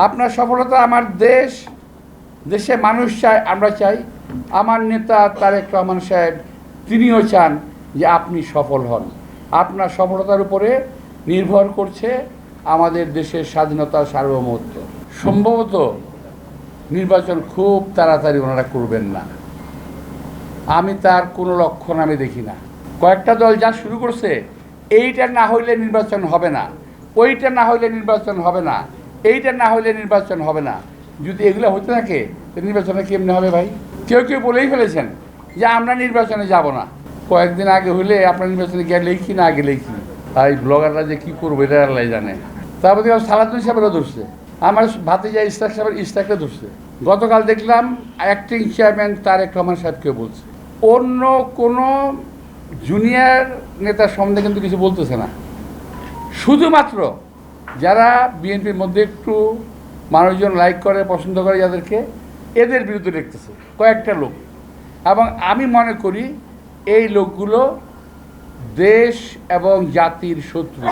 আপনার সফলতা আমার দেশে মানুষ চায়, আমরা চাই। আমার নেতা তারেক রহমান সাহেব তিনিও চান যে আপনি সফল হন। আপনার সফলতার উপরে নির্ভর করছে আমাদের দেশের স্বাধীনতা, সার্বভৌমত্ব। সম্ভবত নির্বাচন খুব তাড়াতাড়ি ওনারা করবেন না, আমি তার কোনো লক্ষণ আমি দেখি না। কয়েকটা দল যা শুরু করছে, এইটা না হইলে নির্বাচন হবে না, ওইটা না হইলে নির্বাচন হবে না, এইটা না হইলে নির্বাচন হবে না। যদি এগুলো হতে থাকে তো নির্বাচনে কেমনে হবে ভাই? কেউ কেউ বলেই ফেলেছেন যে আমরা নির্বাচনে যাব না। কয়েকদিন আগে হইলে আপনার নির্বাচনে গেলেই কি না গেলেই কি, আর ব্লগাররা যে কী করবো এটা আল্লাহ জানে। তারপর দেখলাম সালাউদ্দিন সাহেবেরও ধরছে, আমার ভাতিজা ইশতাক সাহেবের ইশতাককে ধরছে। গতকাল দেখলাম অ্যাক্টিং চেয়ারম্যান তারেক রহমান সাহেবকেও বলছে। অন্য কোনো জুনিয়র নেতার সম্বন্ধে কিন্তু কিছু বলতেছে না, শুধুমাত্র যারা বিএনপির মধ্যে একটু মানুষজন লাইক করে, পছন্দ করে যাদেরকে, এদের বিরুদ্ধে দেখতেছে কয়েকটা লোক। এবং আমি মনে করি এই লোকগুলো দেশ এবং জাতির শত্রু।